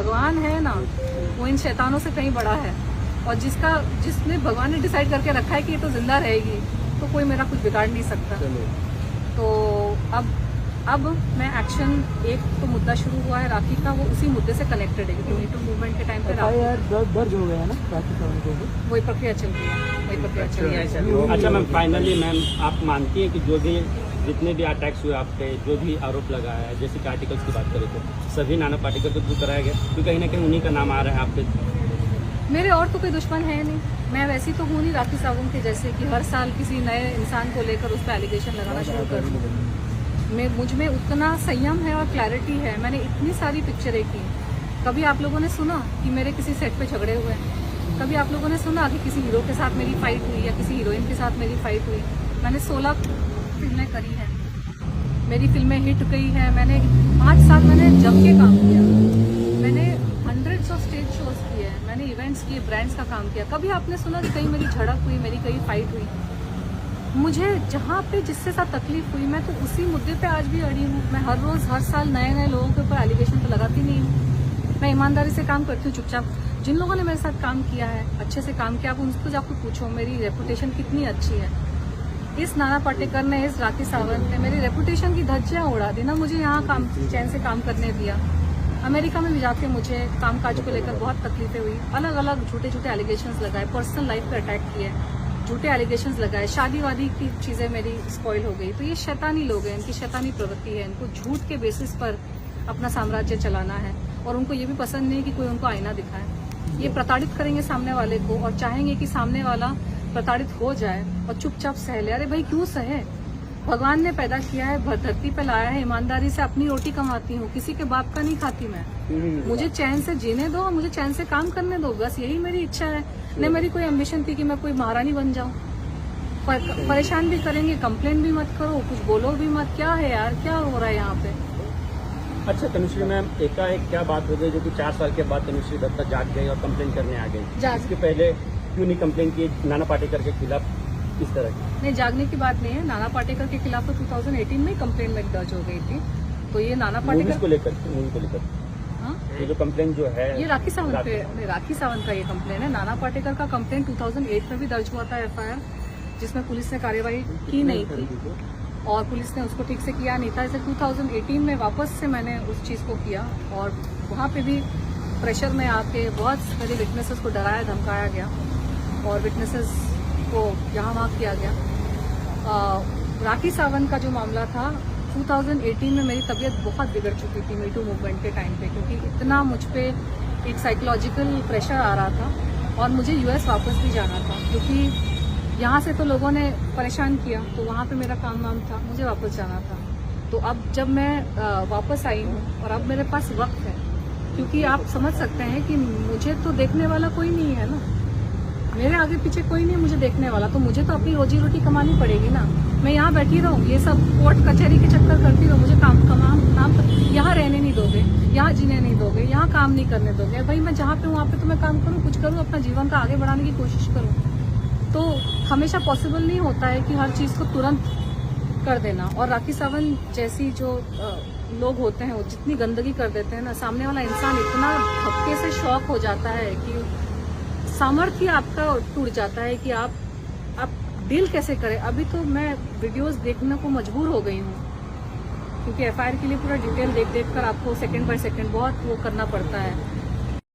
भगवान है ना, वो इन शैतानों से कहीं बड़ा है। और जिसने भगवान ने डिसाइड करके रखा है कि ये तो जिंदा रहेगी, तो कोई मेरा कुछ बिगाड़ नहीं सकता। तो अब मैं एक्शन, एक तो मुद्दा शुरू हुआ है राखी का, वो उसी मुद्दे से कनेक्टेड है क्योंकि मीटू मूवमेंट के टाइम पे दर्ज हो गया है ना राखी सावंत को, वही प्रक्रिया चल रही है, वही प्रक्रिया चल रही है। अच्छा मैम, फाइनली मैम आप मानती हैं कि जो भी जितने भी अटैक्स हुए आप पे, जो भी आरोप लगाया है, जैसे कि आर्टिकल्स की बात करें तो सभी नाना पाटेकर के थ्रू कराया गया, क्योंकि कहीं ना कहीं उन्हीं का नाम आ रहा है आप पे? मेरे और तो कोई दुश्मन है नहीं, मैं वैसी तो हूँ नहीं राखी सावंत के जैसे कि हर साल किसी नए इंसान को लेकर उस पर एलिगेशन लगाना शुरू कर दूँ। मुझ में उतना संयम है और क्लैरिटी है। मैंने इतनी सारी पिक्चरें की। कभी आप लोगों ने सुना कि मेरे किसी सेट पे झगड़े हुए? कभी आप लोगों ने सुना कि किसी हीरो के साथ मेरी फाइट हुई या किसी हीरोइन के साथ मेरी फाइट हुई? मैंने 16 फिल्में करी हैं, मेरी फिल्में हिट गई है। मैंने 5 साल मैंने जम के काम किया, मैंने हंड्रेड्स ऑफ स्टेज शोज किए हैं, मैंने इवेंट्स किए, ब्रांड्स का काम किया। कभी आपने सुना कि कहीं मेरी झड़प हुई, मेरी कहीं फाइट हुई? मुझे जहाँ पे जिससे साथ तकलीफ हुई, मैं तो उसी मुद्दे पे आज भी अड़ी हूँ। मैं हर रोज हर साल नए नए लोगों के ऊपर एलिगेशन तो लगाती नहीं हूँ। मैं ईमानदारी से काम करती हूँ चुपचाप। जिन लोगों ने मेरे साथ काम किया है, अच्छे से काम किया, आप उनको जाकर पूछो मेरी रेपुटेशन कितनी अच्छी है। इस नाना पाटेकर ने, इस राखी सावंत ने मेरी रेपुटेशन की धज्जियां उड़ा दी ना। मुझे यहाँ काम चैन से काम करने दिया। अमेरिका में भी जाके मुझे कामकाज को लेकर बहुत तकलीफें हुई। अलग अलग झूठे झूठे एलिगेशंस लगाए, पर्सनल लाइफ पे अटैक किए, झूठे एलिगेशंस लगाए, शादी वादी की चीजें मेरी स्पॉइल हो गई। तो ये शैतानी लोग हैं, इनकी शैतानी प्रवृत्ति है। इनको झूठ के बेसिस पर अपना साम्राज्य चलाना है और उनको ये भी पसंद नहीं कि कोई उनको आईना दिखाए। ये प्रताड़ित करेंगे सामने वाले को और चाहेंगे कि सामने वाला प्रताड़ित हो जाए और चुपचाप सह ले। अरे भाई क्यों सहे? भगवान ने पैदा किया है, धरती पे लाया है, ईमानदारी से अपनी रोटी कमाती हूँ, किसी के बाप का नहीं खाती मैं। मुझे चैन से जीने दो और मुझे चैन से काम करने दो, बस यही मेरी इच्छा है। न मेरी कोई एम्बिशन थी कि मैं कोई महारानी बन जाऊं। परेशान भी करेंगे, कंप्लेन भी मत करो, कुछ बोलो भी मत। क्या है यार, क्या हो रहा है यहाँ पे? अच्छा तनुश्री मैम, एकाएक क्या बात हो गई जो कि 4 साल के बाद तनुश्री दत्ता जाग गई और कंप्लेन करने आ गई? इसके पहले क्यों नहीं कंप्लेन की नाना पाटेकर के खिलाफ इस तरह की? नहीं, जागने की बात नहीं है। नाना पाटेकर के खिलाफ तो 2018 में कंप्लेन में दर्ज हो गई थी। तो ये नाना पाटेकर को लेकर, मूवी को लेकर ये जो कंप्लेन जो है, ये राखी सावंत पे, राखी सावंत का ये कंप्लेन है। नाना पाटेकर का कंप्लेन 2008 में भी दर्ज हुआ था एफआईआर, जिसमें पुलिस ने कार्यवाही की नहीं थी और पुलिस ने उसको ठीक से किया नहीं था। इसे 2018 में वापस से मैंने उस चीज को किया और वहाँ पे भी प्रेशर में आके बहुत मेरे विटनेसेस को डराया धमकाया गया और विटनेसेस को यहाँ वहाँ किया गया। राखी सावंत का जो मामला था, 2018 में मेरी तबीयत बहुत बिगड़ चुकी थी मीटू मूवमेंट के टाइम पे, क्योंकि इतना मुझ पे एक साइकोलॉजिकल प्रेशर आ रहा था और मुझे यूएस वापस भी जाना था, क्योंकि यहाँ से तो लोगों ने परेशान किया, तो वहाँ पे मेरा काम वाम था, मुझे वापस जाना था। तो अब जब मैं वापस आई हूँ और अब मेरे पास वक्त है, क्योंकि आप समझ सकते हैं कि मुझे तो देखने वाला कोई नहीं है ना, मेरे आगे पीछे कोई नहीं मुझे देखने वाला, तो मुझे तो अपनी रोजी रोटी कमानी पड़ेगी ना। मैं यहाँ बैठी रहूँ, ये सब कोर्ट कचहरी के चक्कर करती रहूँ, मुझे काम यहाँ रहने नहीं दोगे, यहाँ जीने नहीं दोगे, यहाँ काम नहीं करने दोगे। भाई मैं जहाँ पे हूँ वहाँ पे तो मैं काम करूँ, कुछ करूँ, अपना जीवन का आगे बढ़ाने की कोशिश करूँ। तो हमेशा पॉसिबल नहीं होता है कि हर चीज़ को तुरंत कर देना। और राखी सावंत जैसी जो लोग होते हैं वो जितनी गंदगी कर देते हैं ना, सामने वाला इंसान इतना धक्के से शॉक हो जाता है कि सामर्थ्य आपका टूट जाता है कि आप डील कैसे करें। अभी तो मैं वीडियोस देखने को मजबूर हो गई हूँ, क्योंकि एफआईआर के लिए पूरा डिटेल देख कर आपको सेकंड बाय सेकंड बहुत वो करना पड़ता है।